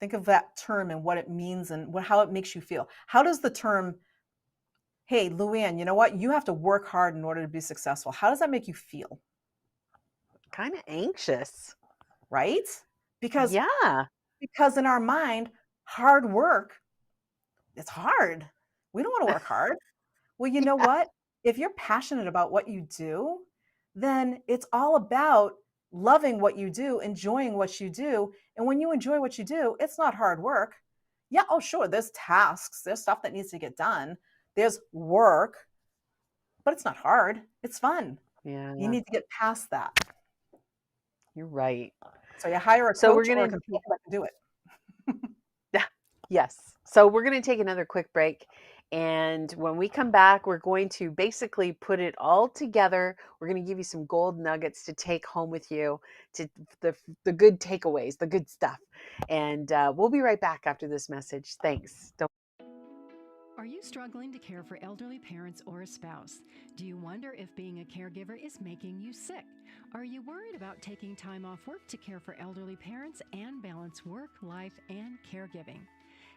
think of that term and what it means and how it makes you feel. How does the term, hey, Luann, you know what? You have to work hard in order to be successful. How does that make you feel? Kind of anxious. Right? Because in our mind, hard work, it's hard. We don't want to work hard. Well, you know what? If you're passionate about what you do, then it's all about loving what you do, enjoying what you do. And when you enjoy what you do, it's not hard work. Yeah, oh, sure, there's tasks, there's stuff that needs to get done. There's work, but it's not hard. It's fun. Yeah. You need to get past that. You're right. So you hire a coach or a consultant that can do it. Yes. So we're going to take another quick break. And when we come back, we're going to basically put it all together. We're going to give you some gold nuggets to take home with you, to the good takeaways, the good stuff. And we'll be right back after this message. Thanks. Are you struggling to care for elderly parents or a spouse? Do you wonder if being a caregiver is making you sick? Are you worried about taking time off work to care for elderly parents and balance work, life, and caregiving?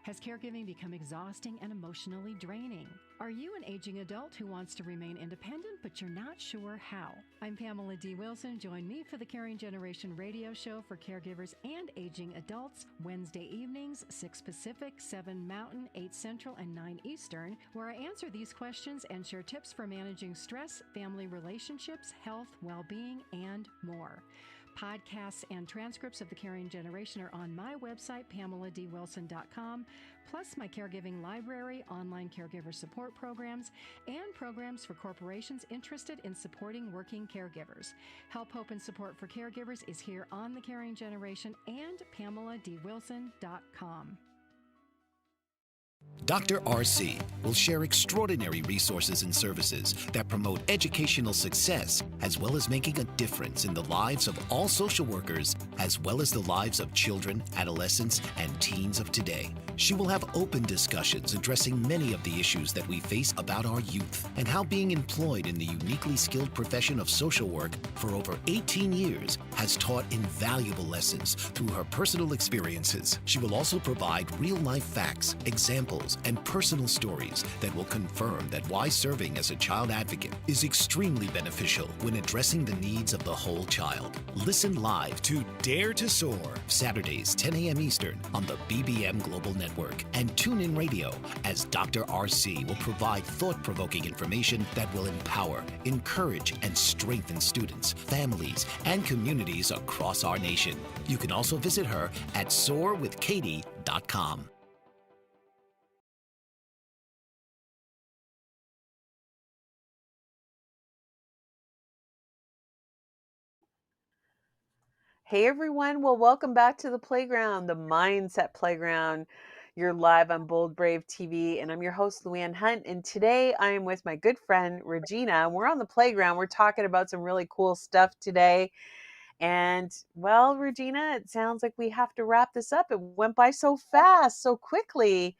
Has caregiving become exhausting and emotionally draining? Are you an aging adult who wants to remain independent, but you're not sure how? I'm Pamela D. Wilson. Join me for the Caring Generation radio show for caregivers and aging adults, Wednesday evenings, 6 Pacific, 7 Mountain, 8 Central, and 9 Eastern, where I answer these questions and share tips for managing stress, family relationships, health, well-being, and more. Podcasts and transcripts of the Caring Generation are on my website, PamelaDWilson.com, plus my caregiving library, online caregiver support programs, and programs for corporations interested in supporting working caregivers. Help, hope, and support for caregivers is here on the Caring Generation and PamelaDWilson.com. Dr. RC will share extraordinary resources and services that promote educational success, as well as making a difference in the lives of all social workers, as well as the lives of children, adolescents, and teens of today. She will have open discussions addressing many of the issues that we face about our youth and how being employed in the uniquely skilled profession of social work for over 18 years has taught invaluable lessons through her personal experiences. She will also provide real-life facts, examples, examples and personal stories that will confirm that why serving as a child advocate is extremely beneficial when addressing the needs of the whole child. Listen live to Dare to Soar, Saturdays 10 a.m. Eastern on the BBM Global Network and TuneIn Radio as Dr. RC will provide thought-provoking information that will empower, encourage, and strengthen students, families, and communities across our nation. You can also visit her at soarwithkatie.com. Hey everyone, well, welcome back to the playground, the Mindset Playground. You're live on Bold Brave TV, and I'm your host, Luann Hunt. And today I am with my good friend, Regina, and we're on the playground. We're talking about some really cool stuff today. And well, Regina, it sounds like we have to wrap this up. It went by so fast, so quickly.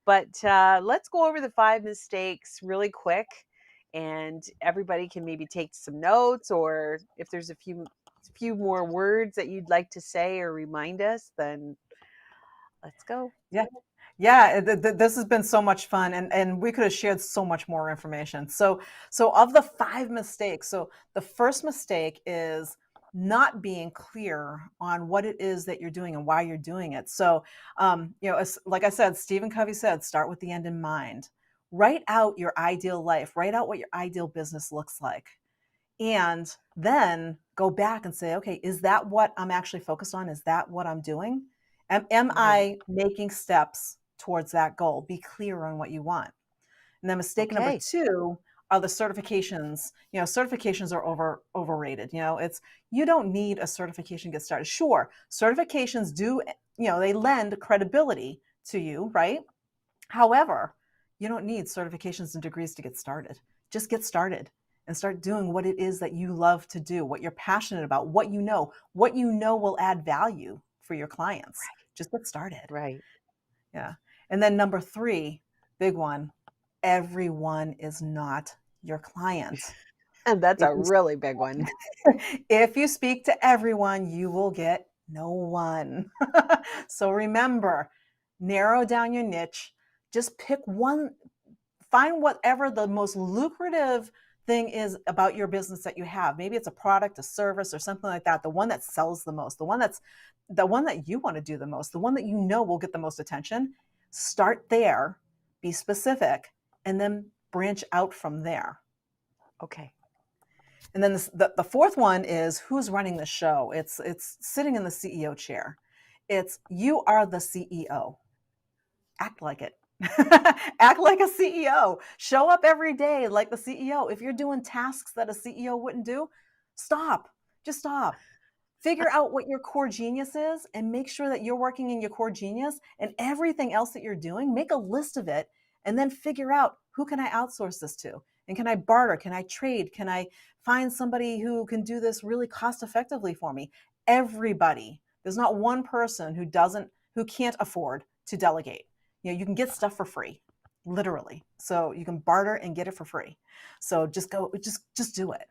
But let's go over the 5 mistakes really quick, and everybody can maybe take some notes, or if there's a few more words that you'd like to say or remind us, then let's go. Yeah, this has been so much fun, and we could have shared so much more information. So of the 5 mistakes, so the first mistake is not being clear on what it is that you're doing and why you're doing it. So, like I said, Stephen Covey said, start with the end in mind. Write out your ideal life. Write out what your ideal business looks like. And then go back and say, okay, is that what I'm actually focused on? Is that what I'm doing? Am I making steps towards that goal? Be clear on what you want. And then mistake number Okay. 2 are the certifications. Certifications are overrated. You don't need a certification to get started. Sure, certifications do, they lend credibility to you, right? However, you don't need certifications and degrees to get started. Just get started and start doing what it is that you love to do, what you're passionate about, what you know will add value for your clients. Just get started. Right. Yeah. And then number 3, big one, everyone is not your client. And that's a really big one. If you speak to everyone, you will get no one. So remember, narrow down your niche. Just pick one, find whatever the most lucrative thing is about your business that you have. Maybe it's a product, a service, or something like that. The one that sells the most, the one that you want to do the most, the one that you know will get the most attention. Start there, be specific, and then branch out from there. Okay. And then the 4th one is who's running the show. It's sitting in the CEO chair. It's you are the CEO. Act like it. Act like a CEO. Show up every day like the CEO. If you're doing tasks that a CEO wouldn't do, stop. Just stop. Figure out what your core genius is and make sure that you're working in your core genius, and everything else that you're doing, make a list of it, and then figure out, who can I outsource this to? And can I barter? Can I trade? Can I find somebody who can do this really cost effectively for me? Everybody. There's not one person who can't afford to delegate. You can get stuff for free, literally. So you can barter and get it for free. So just do it.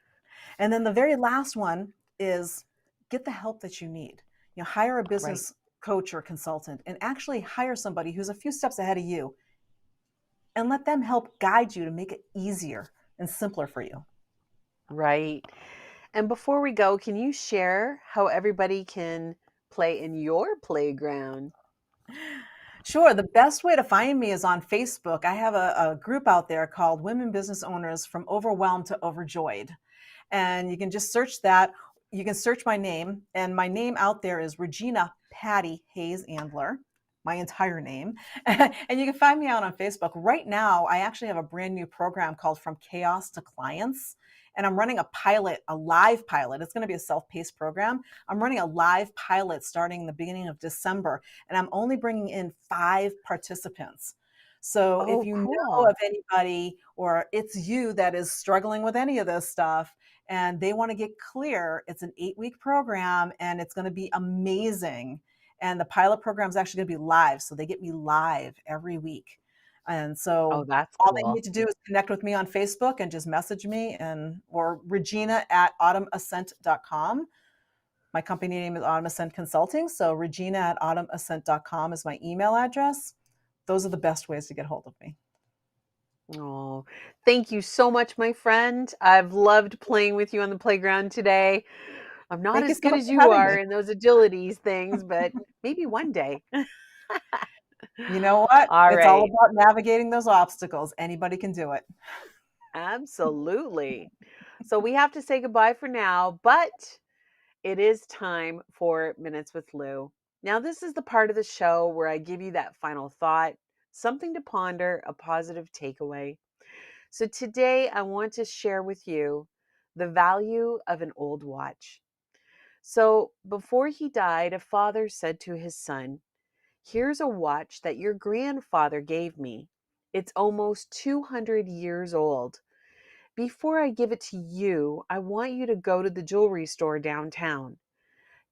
And then the very last one is get the help that you need. Hire a business coach or consultant, and actually hire somebody who's a few steps ahead of you, and let them help guide you to make it easier and simpler for you. Right. And before we go, can you share how everybody can play in your playground? Sure. The best way to find me is on Facebook. I have a group out there called Women Business Owners from Overwhelmed to Overjoyed. And you can just search that. You can search my name, and my name out there is Regina Patty Hayes Andler, my entire name. And you can find me out on Facebook. Right now, I actually have a brand new program called From Chaos to Clients. And I'm running a live pilot. It's going to be a self-paced program. I'm running a live pilot starting the beginning of December, and I'm only bringing in 5 participants. So if you know of anybody, or it's you that is struggling with any of this stuff and they want to get clear, it's an 8-week program and it's going to be amazing. And the pilot program is actually going to be live. So they get me live every week. And so that's all cool. they need to do is connect with me on Facebook and just message me, or Regina@autumnascent.com. My company name is Autumn Ascent Consulting. So Regina@autumnascent.com is my email address. those are the best ways to get hold of me. Oh, thank you so much, my friend. I've loved playing with you on the playground today. I'm not Thank you as so good much as for you having are me. in those agilities things, but maybe one day. You know what? All It's all right. about navigating those obstacles. Anybody can do it. Absolutely. So we have to say goodbye for now, but it is time for Minutes with Lou. Now, this is the part of the show where I give you that final thought, something to ponder, a positive takeaway. So today I want to share with you the value of an old watch. So before he died, a father said to his son, "Here's a watch that your grandfather gave me. It's almost 200 years old. Before I give it to you, I want you to go to the jewelry store downtown.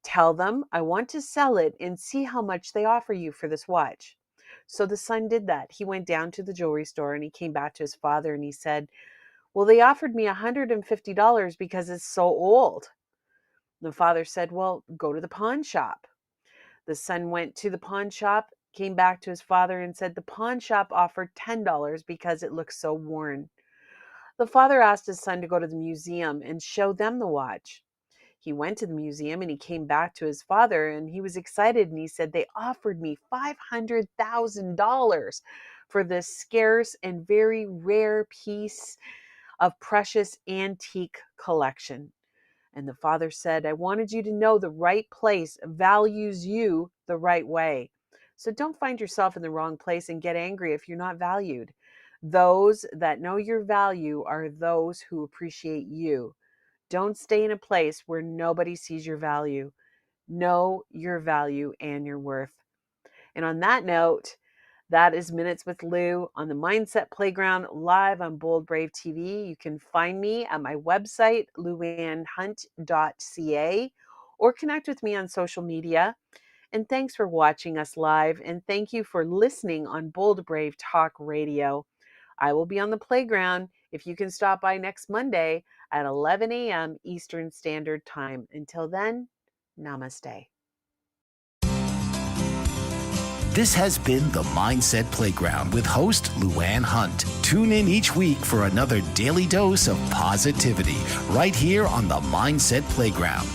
Tell them I want to sell it and see how much they offer you for this watch." So the son did that. He went down to the jewelry store and he came back to his father and he said, "Well, they offered me $150 because it's so old." The father said, "Well, go to the pawn shop." The son went to the pawn shop, came back to his father and said the pawn shop offered $10 because it looks so worn. The father asked his son to go to the museum and show them the watch. He went to the museum and he came back to his father and he was excited and he said, "They offered me $500,000 for this scarce and very rare piece of precious antique collection." And the father said, "I wanted you to know the right place values you the right way. So don't find yourself in the wrong place and get angry if you're not valued. Those that know your value are those who appreciate you. Don't stay in a place where nobody sees your value. Know your value and your worth." And on that note, that is Minutes with Lou on the Mindset Playground live on Bold Brave TV. You can find me at my website, luannhunt.ca, or connect with me on social media. And thanks for watching us live. And thank you for listening on Bold Brave Talk Radio. I will be on the playground if you can stop by next Monday at 11 a.m. Eastern Standard Time. Until then, namaste. This has been the Mindset Playground with host Luann Hunt. Tune in each week for another daily dose of positivity right here on the Mindset Playground.